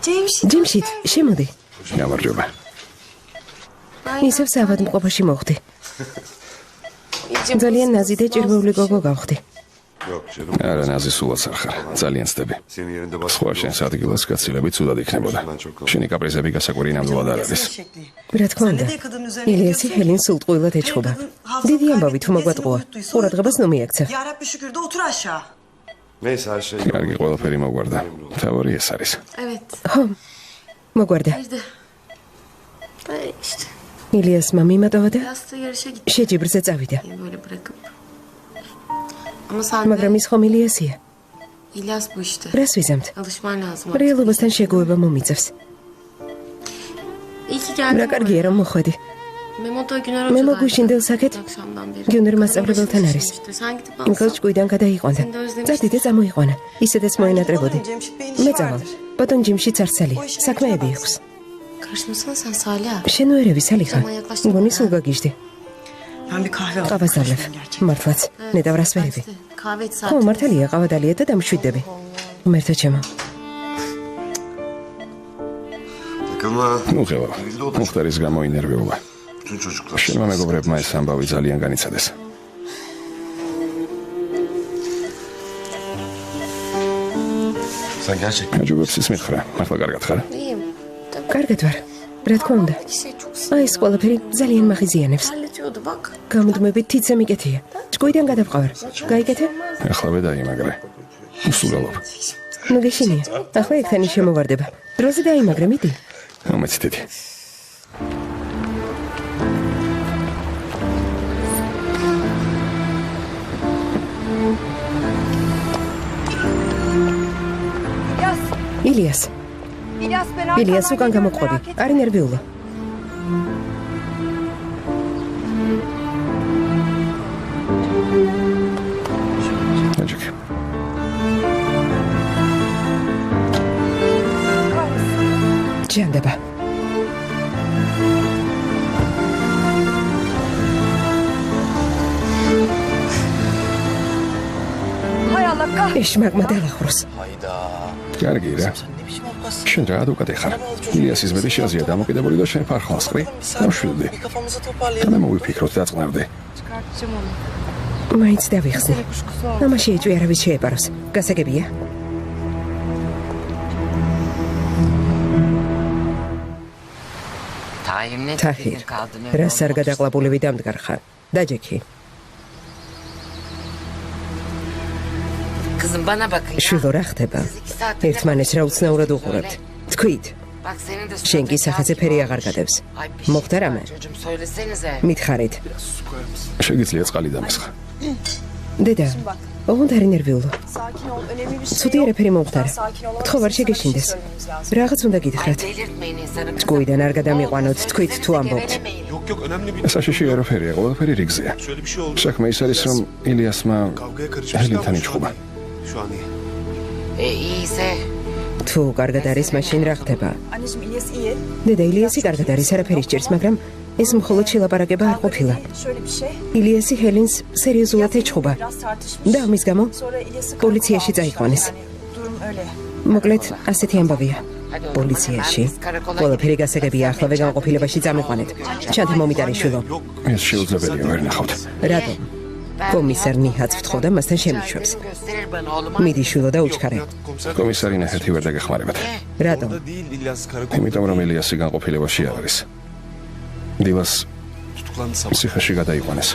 ჯიმშით, შემოდი. გამარჯობა. ისევ საავადმყოფოში მოხვდი. ძალიან ნაზი და ჭირვეული გოგო გავხდი. არა, ნაზი სულაც არ ხარ. ძალიან ცდები. სხვა შენს ადგილას გაცილებით ცუდად იქნებოდა. შენი კაპრიზები გასაკვირი ნამდვილად არ არის. რა თქმა უნდა. ილიასი ჰელინს სულტყუილად ეჩხუბა. დიდი ამბავი თუ მოგვატყუა. ყურადღებას ნუ მიექცა. კარგი, ყველაფერი მოგვარდა. თავი ეს არის. ხო, მოგვარდა. ილიასმა მიმატოვა და შეჯიბრზე წავიდა. მაგრამ ის ხომ ილიასია. რას ვიზამთ? რეალობასთან შეგუება მომიწევს. რა კარგია რომ მოხვედი. მე მოგვიშინდელ საკეთ გიუნერ მასწავლებელთან არის. იმხელ ჭკვიდან გადაიყვანდა. წადი და წამოიყვანა. ისედაც მოენატრებოდი. მე წავალ. ბატონ ჯიმშიც არცალია. საქმეები აქვს. შენ ვერევი სალიხა. მგონი სულ გაგიჟდი. ყავას დავლებ. მართლაც, ნედავრას ვერები. ხო, მართალია, ყავა დალია და დამშვიდდები. მერთო ჩემო. ნუ ხელა. მუხტარის გამო ინერვიულა. შენმა მეგობრებმა ეს ამბავი ძალიან განიცადეს. აჯობებს ის მითხრა, მართლა კარგად ხარ? კარგად ვარ. რა თქმა უნდა. აი ეს ყველაფერი ძალიან მახიზიანებს. გამუდმებით თითზე მიკეთია. ჭკვიდან გადავყავარ. გაიგეთე? ახლავე დაიმაგრე. უსურველობ. ნუ გეშინია. ახლა ეგთანი შემოვარდება. დროზე დაიმაგრე, მიდი. ამეცდები. ილიას უკან გამოყვები. არ ინერვიულა. აჯიქ. ჯანდება. ეშმაკმა დაახუროს. კარგი რა. შენ რა ადვოკატი ხარ? ილიასის ბედი შეაზია დამოკიდებული და შენ ფარხლას ყრი. დავშვიდდი. და მოვიფიქროთ დაწყნარდი. მაინც დავიხსნე. ამაში ეჭვი არავის შეეპაროს. გასაგებია? თაჰირ, რას არ გადაყლაპულები დამდგარ ხარ? დაჯექი. შვილო რა ხდება? ერთმანეთს რა უცნაურად უყურებთ. თქვით. შენ კი სახეზე ფერი აღარ გადევს. მოხდა რამე? მითხარით. შეგიძლია წყალი დამესხა. დედა, ოღონდ არ ინერვიულო. ცუდი არაფერი მომხდარა. გთხოვარ შეგეშინდეს. რაღაც უნდა გითხრათ. ჭკვიდან არ გადამიყვანოთ, თქვით თუ ამბობთ. საშიში არაფერია, ყველაფერი რიგზეა. საქმე ის არის, რომ ილიასმა ჰელინთან იჭხუბა. თუ კარგად არის, მაშინ რა ხდება? დედა, ილიასი კარგად არის, არაფერი სჭირს, მაგრამ ეს მხოლოდ შელაპარაკება არ ყოფილა. ილიასი ჰელინს სერიოზულად ეჭხუბა და ამის გამო პოლიციაში წაიყვანეს. მოკლედ, ასეთი ამბავია. პოლიციაში. ყველაფერი გასაგებია, ახლავე განყოფილებაში წამიყვანეთ. ჩანთი მომიტარი შვილო. ეს შეუძლებელია, ვერ ნახავთ. რატომ? კომისარ ნიჰაც ვთხოვდა მასთან შემიშვებს. მიდი შვილო და უჩქარე. კომისარი ნეჰეთი ვერ დაგეხმარებათ. რატომ? იმიტომ რომ ილიასი განყოფილებაში არ არის. დილას ციხეში გადაიყვანეს.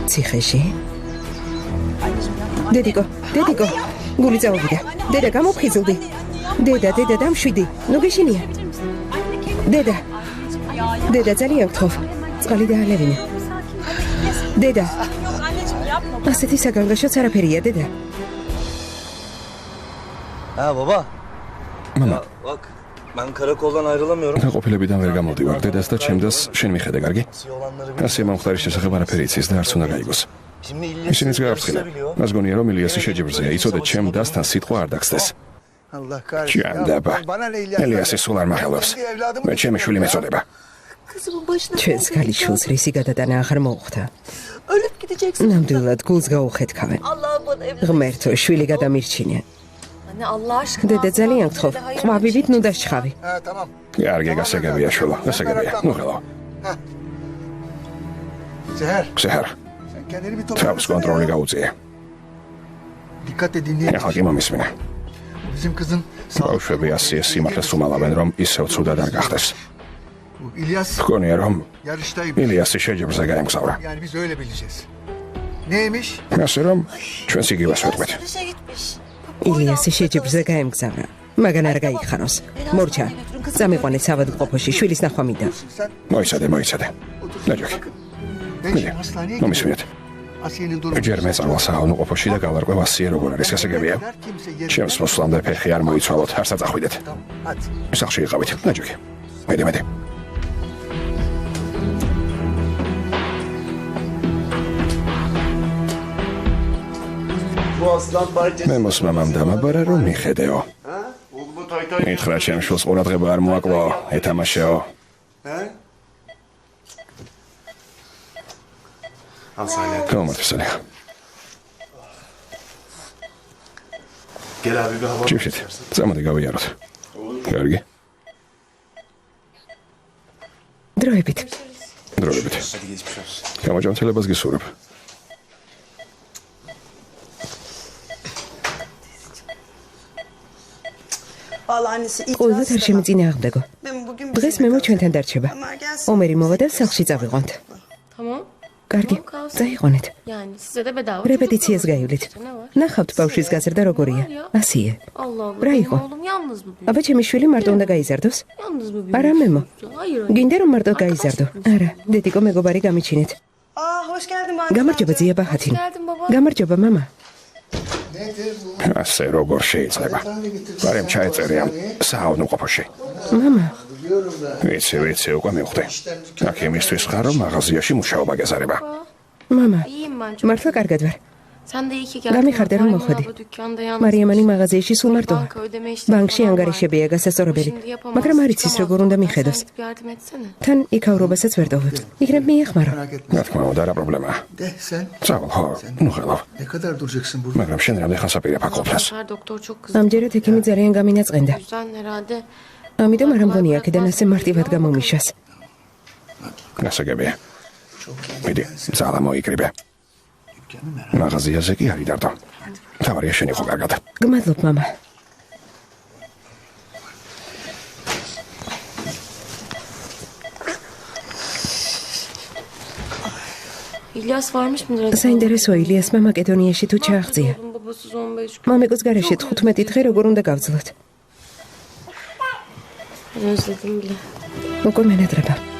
ციხეში? დედიკო, გული წავიდა. დედა, გამოფხიზლდი. დედა, დამშვიდი. ნუ გეშინია. დედა, ძალიან გთხოვ. წყალი დაალევინე. დედა. ასეთი საგანგაშოც არაფერია, დედა. ბაბა. მამა. Man karakoldan ayrılamıyorum. გაყოფილებიდან ვერ გამოდივარ. დედას და ჩემდას შენ მიხედე, კარგი? ასე მომხდარის შესახებ არაფერი იცის და არც უნდა გაიგოს. ისინიც გააფრთხილა. მას გონია რომ ილიასი შეჯიბრზეა, იცოდე ჩემ დასთან სიტყვა არ დაგსდეს. ჯანდება. ილიასი სულ არ მახელობს. მე ჩემი შვილი მეწოდება. ჩვენს ქალიშვილს რისი გადატანა აღარ მოუხდა. ნამდვილად გულს გაუხეთქავენ. ღმერთო, შვილი გადამირჩინე. დედა ძალიან გთხოვ, ყვავივით ნუ დაშხავი. კარგი, გასაგებია შვილო, გასაგებია. ნუ ხელო. ზეჰარ, თავს კონტროლი გაუწია. ეხლა კი მომისმინე. ბავშვები ასე სიმართლეს უმალავენ, რომ ისევ ცუდად არ გახდეს. გქონია, რომ ილიასი შეჯიბრზე გაემგზავრა. ასე რომ, ჩვენც იგივეს ვეთქვით. ილიასი შეჯიბრზე გაემგზავრა. მაგან არ გაიხაროს. მორჩა, წამიყვანე საავადმყოფოში, შვილის ნახვა მინდა. მოიცადე. ნაჯოქი. მომისმინეთ. ჯერ მეწავალ საავადმყოფოში და გავარკვევ ასიე როგორ არის, გასაგებია. ჩემს მოსვლამდე ფეხი არ მოიცვალოთ, არ საწახვიდეთ. სახლში იყავით, ნაჯოქი. მედი. მე მოსმამამ დამაბარა, რომ მიხედეო. მითხრა ჩემ შვილს ყურადღება არ მოაკლო, ეთამაშეო. გამარჯვებული. ჭირშეთ, წამოდი გავიაროთ. კარგი. დროებით. გამარჯვებას გისურვებ. ყოლად არ შემიწინააღმდეგო. დღეს მე ჩვენთან დარჩება. ომერი მოვა და სახლში წავიყვანთ. კარგი, წაიყვანეთ. რეპეტიციას გაივლით. ნახავთ ბავშვის გაზრდა როგორია. ასიე. რა იყო? აბა ჩემი შვილი მარტო უნდა გაიზარდოს? არა მემო. გინდა რომ მარტო გაიზარდო? არა, დედიკო მეგობარი გამიჩინეთ. გამარჯობა ძია ბაჰათინ. გამარჯობა მამა. ასე როგორ შეიძლება? ბარემ ჩაეწერე ამ საავადმყოფოში. მამა. ვიცი, უკვე მივხვდი. აქ იმისთვის ხარ, რომ მაღაზიაში მუშაობა გეზარება. მამა, მართლა კარგად ვარ. გამიხარდა რომ მოხვედი. მარიამანი მაღაზიაში სულ მარტოა. ბანკში ანგარიშებია გასასწორებელი, მაგრამ არ იცის როგორ უნდა მიხედოს. თან იქაურობასაც ვერ დავებ. იქნებ მიეხმარო. რა თქმა უნდა, რა პრობლემაა. წავალ, ნუ ხელავ. მაგრამ შენ რამდენ ხანს აპირებ აქ ყოფნას? ამჯერად ექიმი ძალიან გამინაწყენდა. ამიტომ არ მგონია აქედან ასე მარტივად გამომიშას. გასაგებია. მიდი, ძალა მოიკრიბე. მაღაზიაზე კი არ იდარდო. თავარია შენ იყო კარგად. გმადლობ მამა. საინტერესოა ილიასმა მაკედონიაში თუ ჩააღწია. მამიკოს გარეშე 15 დღე როგორ უნდა გავძლოთ? უკვე მენატრება.